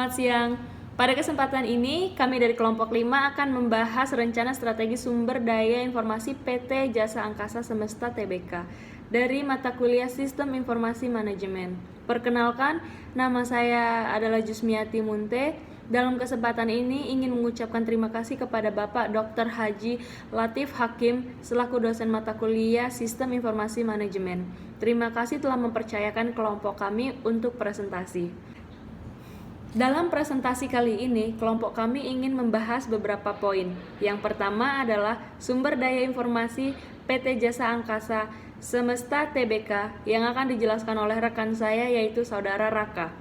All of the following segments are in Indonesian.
Selamat siang. Pada kesempatan ini, kami dari kelompok 5 akan membahas rencana strategi sumber daya informasi PT Jasa Angkasa Semesta Tbk dari mata kuliah Sistem Informasi Manajemen. Perkenalkan, nama saya adalah Jusmiati Munte. Dalam kesempatan ini ingin mengucapkan terima kasih kepada Bapak Dr. Haji Latif Hakim selaku dosen mata kuliah Sistem Informasi Manajemen. Terima kasih telah mempercayakan kelompok kami untuk presentasi. Dalam presentasi kali ini, kelompok kami ingin membahas beberapa poin. Yang pertama adalah sumber daya informasi PT Jasa Angkasa Semesta Tbk yang akan dijelaskan oleh rekan saya yaitu Saudara Raka.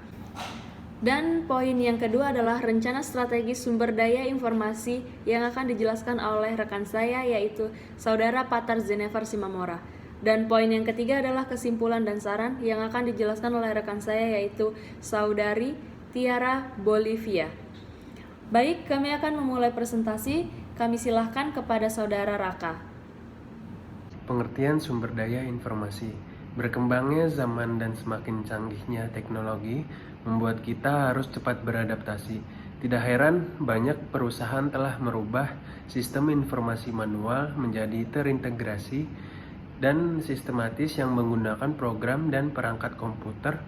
Dan poin yang kedua adalah rencana strategis sumber daya informasi yang akan dijelaskan oleh rekan saya yaitu Saudara Patar Zenevar Simamora. Dan poin yang ketiga adalah kesimpulan dan saran yang akan dijelaskan oleh rekan saya yaitu Saudari Tiara Bolivia. Baik, kami akan memulai presentasi. Kami silahkan kepada Saudara Raka. Pengertian sumber daya informasi. Berkembangnya zaman dan semakin canggihnya teknologi membuat kita harus cepat beradaptasi. Tidak heran banyak perusahaan telah merubah sistem informasi manual menjadi terintegrasi dan sistematis yang menggunakan program dan perangkat komputer,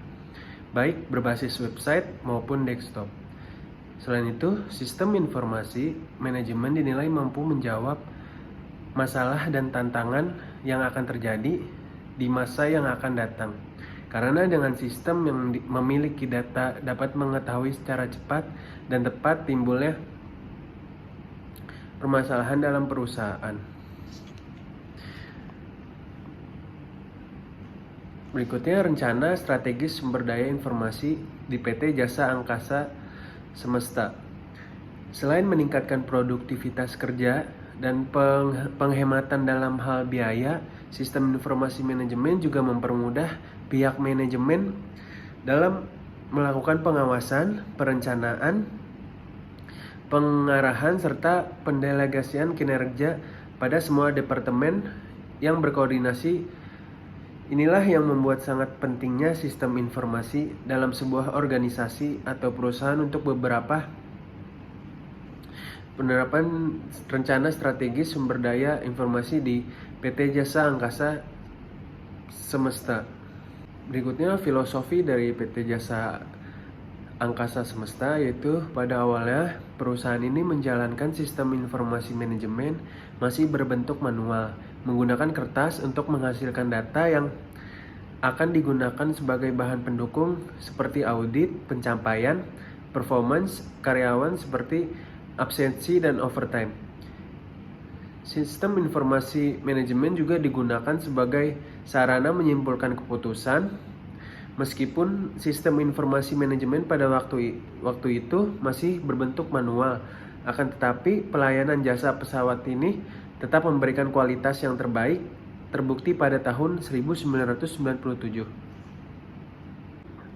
baik berbasis website maupun desktop. Selain itu, sistem informasi manajemen dinilai mampu menjawab masalah dan tantangan yang akan terjadi di masa yang akan datang. Karena dengan sistem yang memiliki data dapat mengetahui secara cepat dan tepat timbulnya permasalahan dalam perusahaan. Berikutnya rencana strategis sumber daya informasi di PT Jasa Angkasa Semesta. Selain meningkatkan produktivitas kerja dan penghematan dalam hal biaya, sistem informasi manajemen juga mempermudah pihak manajemen dalam melakukan pengawasan, perencanaan, pengarahan, serta pendelegasian kinerja pada semua departemen yang berkoordinasi. Inilah yang membuat sangat pentingnya sistem informasi dalam sebuah organisasi atau perusahaan untuk beberapa penerapan rencana strategis sumber daya informasi di PT Jasa Angkasa Semesta. Berikutnya filosofi dari PT Jasa Angkasa Semesta, yaitu pada awalnya perusahaan ini menjalankan sistem informasi manajemen masih berbentuk manual, menggunakan kertas untuk menghasilkan data yang akan digunakan sebagai bahan pendukung seperti audit, pencapaian, performance karyawan seperti absensi dan overtime. Sistem informasi manajemen juga digunakan sebagai sarana menyimpulkan keputusan. Meskipun sistem informasi manajemen pada waktu itu masih berbentuk manual, akan tetapi pelayanan jasa pesawat ini tetap memberikan kualitas yang terbaik, terbukti pada tahun 1997.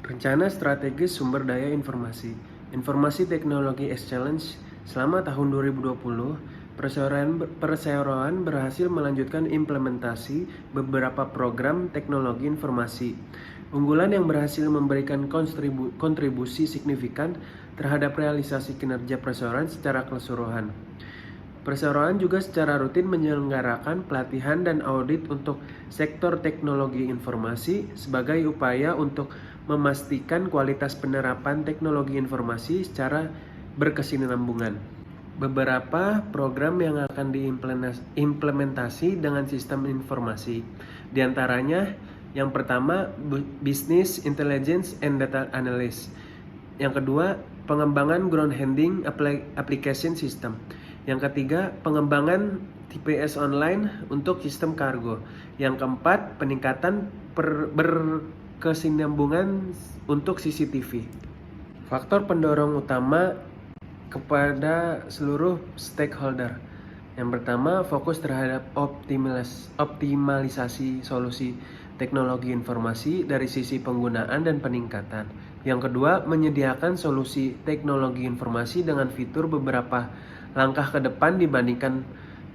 Rencana strategis sumber daya informasi. Informasi Teknologi Excellence selama tahun 2020, perseroan berhasil melanjutkan implementasi beberapa program teknologi informasi unggulan yang berhasil memberikan kontribusi signifikan terhadap realisasi kinerja perseroan secara keseluruhan. Perseroan juga secara rutin menyelenggarakan pelatihan dan audit untuk sektor teknologi informasi sebagai upaya untuk memastikan kualitas penerapan teknologi informasi secara berkesinambungan. Beberapa program yang akan diimplementasi dengan sistem informasi, diantaranya yang pertama Business Intelligence and Data Analysis, yang kedua pengembangan Ground Handling Application System, yang ketiga pengembangan TPS online untuk sistem kargo, yang keempat peningkatan berkesinambungan untuk CCTV. Faktor pendorong utama kepada seluruh stakeholder. Yang pertama, fokus terhadap optimalisasi solusi teknologi informasi dari sisi penggunaan dan peningkatan. Yang kedua, menyediakan solusi teknologi informasi dengan fitur beberapa langkah ke depan dibandingkan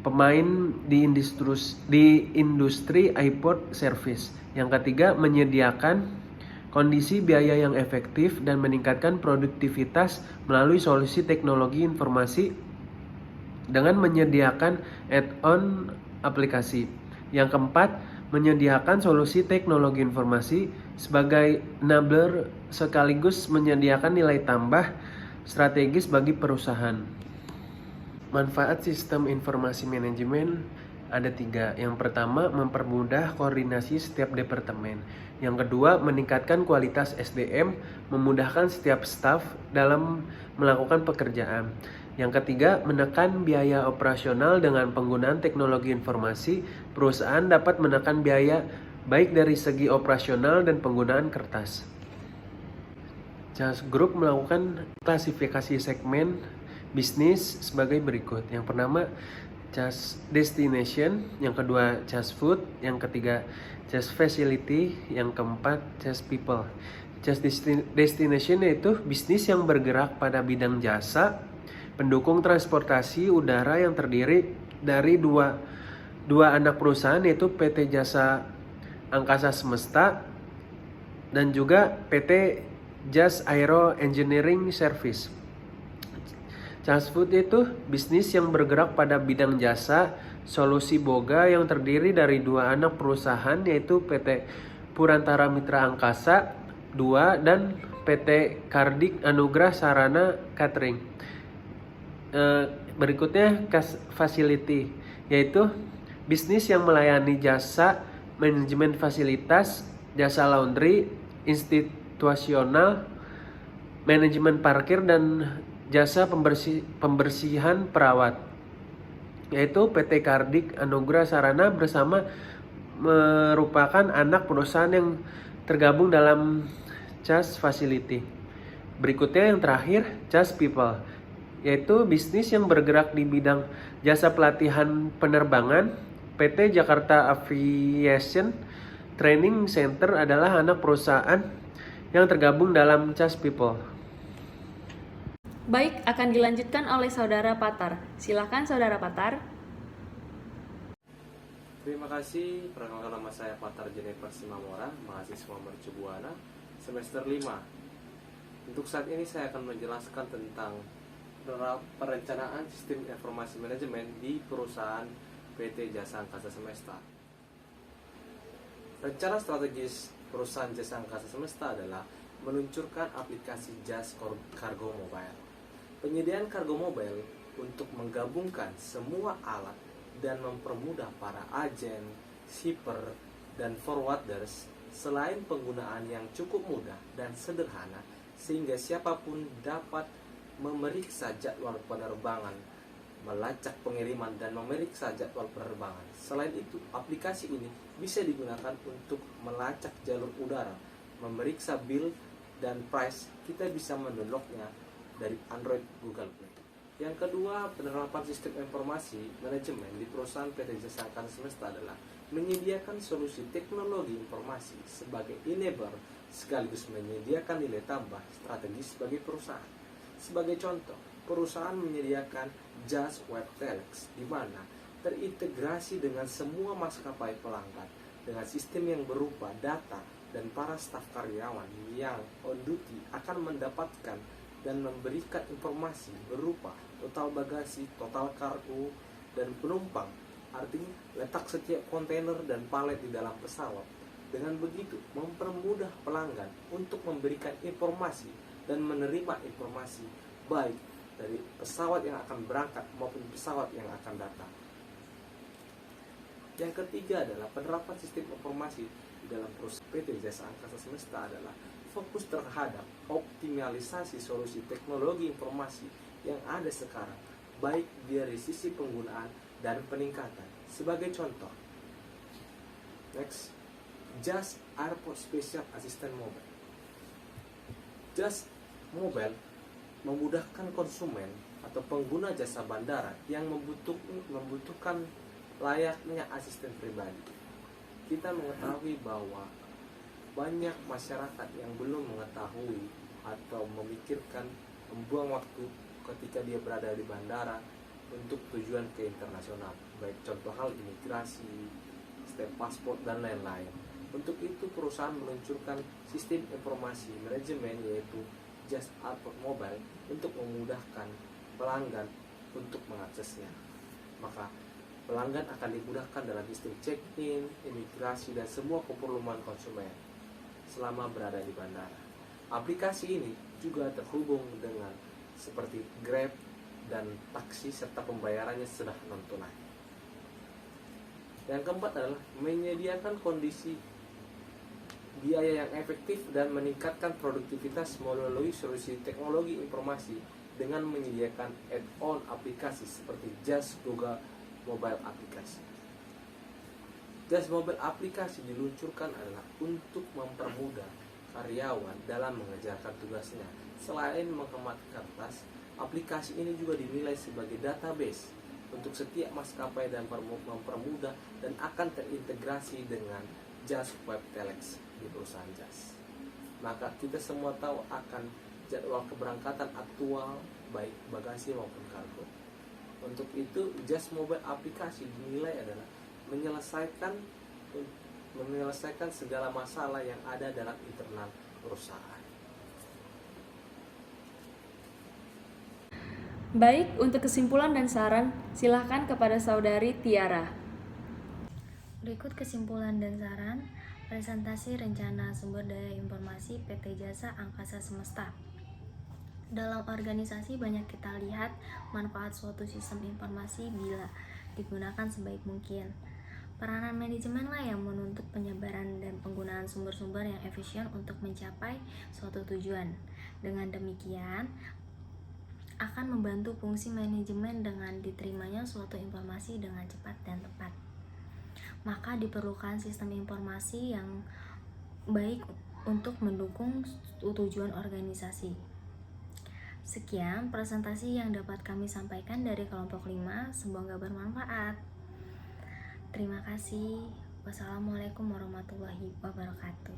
pemain di industri iPod service. Yang ketiga, menyediakan kondisi biaya yang efektif, dan meningkatkan produktivitas melalui solusi teknologi informasi dengan menyediakan add-on aplikasi. Yang keempat, menyediakan solusi teknologi informasi sebagai enabler sekaligus menyediakan nilai tambah strategis bagi perusahaan. Manfaat sistem informasi manajemen ada 3. Yang pertama, mempermudah koordinasi setiap departemen. Yang kedua, meningkatkan kualitas SDM, memudahkan setiap staf dalam melakukan pekerjaan. Yang ketiga, menekan biaya operasional. Dengan penggunaan teknologi informasi, perusahaan dapat menekan biaya baik dari segi operasional dan penggunaan kertas. JAS Group melakukan klasifikasi segmen bisnis sebagai berikut. Yang pertama, JAS Destination, yang kedua JAS Food, yang ketiga JAS Facility, yang keempat JAS People. JAS Destination yaitu bisnis yang bergerak pada bidang jasa, pendukung transportasi udara yang terdiri dari dua anak perusahaan, yaitu PT Jasa Angkasa Semesta dan juga PT JAS Aero Engineering Service. JAS Food itu bisnis yang bergerak pada bidang jasa solusi boga yang terdiri dari 2 anak perusahaan, yaitu PT Purantara Mitra Angkasa 2 dan PT Kardik Anugrah Sarana Catering. Berikutnya JAS Facility, yaitu bisnis yang melayani jasa manajemen fasilitas, jasa laundry, institusional, manajemen parkir, dan jasa pembersihan perawat, yaitu PT Kardik Anugrah Sarana bersama merupakan anak perusahaan yang tergabung dalam JAS Facility. Berikutnya yang terakhir, JAS People, yaitu bisnis yang bergerak di bidang jasa pelatihan penerbangan. PT Jakarta Aviation Training Center adalah anak perusahaan yang tergabung dalam JAS People. Baik, akan dilanjutkan oleh Saudara Patar. Silakan Saudara Patar. Terima kasih. Perkenalkan, nama saya Patar Jennifer Simamora, mahasiswa Mercubuana, semester 5. Untuk saat ini saya akan menjelaskan tentang perencanaan sistem informasi manajemen di perusahaan PT Jasa Angkasa Semesta. Rencana strategis perusahaan Jasa Angkasa Semesta adalah meluncurkan aplikasi JAS Cargo Mobile. Penyediaan kargo mobile untuk menggabungkan semua alat dan mempermudah para agen, shipper, dan forwarders, selain penggunaan yang cukup mudah dan sederhana sehingga siapapun dapat memeriksa jadwal penerbangan, melacak pengiriman, dan memeriksa jadwal penerbangan. Selain itu, aplikasi ini bisa digunakan untuk melacak jalur udara, memeriksa bill dan price. Kita bisa mendownloadnya dari Android Google Play. Yang kedua, penerapan sistem informasi manajemen di perusahaan PT Jasa Angkasa Semesta adalah menyediakan solusi teknologi informasi sebagai enabler sekaligus menyediakan nilai tambah strategis bagi perusahaan. Sebagai contoh, perusahaan menyediakan JAS Web Telex di mana terintegrasi dengan semua maskapai pelanggan dengan sistem yang berupa data, dan para staf karyawan yang on duty akan mendapatkan dan memberikan informasi berupa total bagasi, total kargo, dan penumpang. Artinya letak setiap kontainer dan palet di dalam pesawat. Dengan begitu mempermudah pelanggan untuk memberikan informasi dan menerima informasi baik dari pesawat yang akan berangkat maupun pesawat yang akan datang. Yang ketiga adalah penerapan sistem informasi di dalam perusahaan PT Jasa Angkasa Semesta adalah fokus terhadap optimalisasi solusi teknologi informasi yang ada sekarang, baik dari sisi penggunaan dan peningkatan. Sebagai contoh, next, JAS Airport Special Assistant Mobile. JAS Mobile memudahkan konsumen atau pengguna jasa bandara yang membutuhkan layaknya asisten pribadi. Kita mengetahui bahwa banyak masyarakat yang belum mengetahui atau memikirkan membuang waktu ketika dia berada di bandara untuk tujuan ke internasional, baik contoh hal imigrasi, stamp paspor, dan lain-lain. Untuk itu perusahaan meluncurkan sistem informasi manajemen yaitu JAS Output Mobile untuk memudahkan pelanggan untuk mengaksesnya. Maka pelanggan akan dimudahkan dalam sistem check-in, imigrasi, dan semua keperluan konsumen selama berada di bandara. Aplikasi ini juga terhubung dengan seperti Grab dan taksi serta pembayarannya sudah non-tunai. Yang keempat adalah menyediakan kondisi biaya yang efektif dan meningkatkan produktivitas melalui solusi teknologi informasi dengan menyediakan add-on aplikasi seperti JAS Google Mobile Aplikasi. JAS Mobile Aplikasi diluncurkan adalah untuk mempermudah karyawan dalam mengerjakan tugasnya. Selain menghemat kertas, aplikasi ini juga dinilai sebagai database untuk setiap maskapai dan mempermudah dan akan terintegrasi dengan JAS Web Telex di perusahaan JAS. Maka kita semua tahu akan jadwal keberangkatan aktual baik bagasi maupun kargo. Untuk itu JAS Mobile Aplikasi dinilai adalah menyelesaikan segala masalah yang ada dalam internal perusahaan. Baik, untuk kesimpulan dan saran, silakan kepada Saudari Tiara. Berikut kesimpulan dan saran presentasi rencana sumber daya informasi PT Jasa Angkasa Semesta. Dalam organisasi banyak kita lihat manfaat suatu sistem informasi bila digunakan sebaik mungkin. Peranan manajemenlah yang menuntut penyebaran dan penggunaan sumber-sumber yang efisien untuk mencapai suatu tujuan. Dengan demikian, akan membantu fungsi manajemen dengan diterimanya suatu informasi dengan cepat dan tepat. Maka diperlukan sistem informasi yang baik untuk mendukung tujuan organisasi. Sekian presentasi yang dapat kami sampaikan dari kelompok 5, semoga bermanfaat. Terima kasih. Wassalamualaikum warahmatullahi wabarakatuh.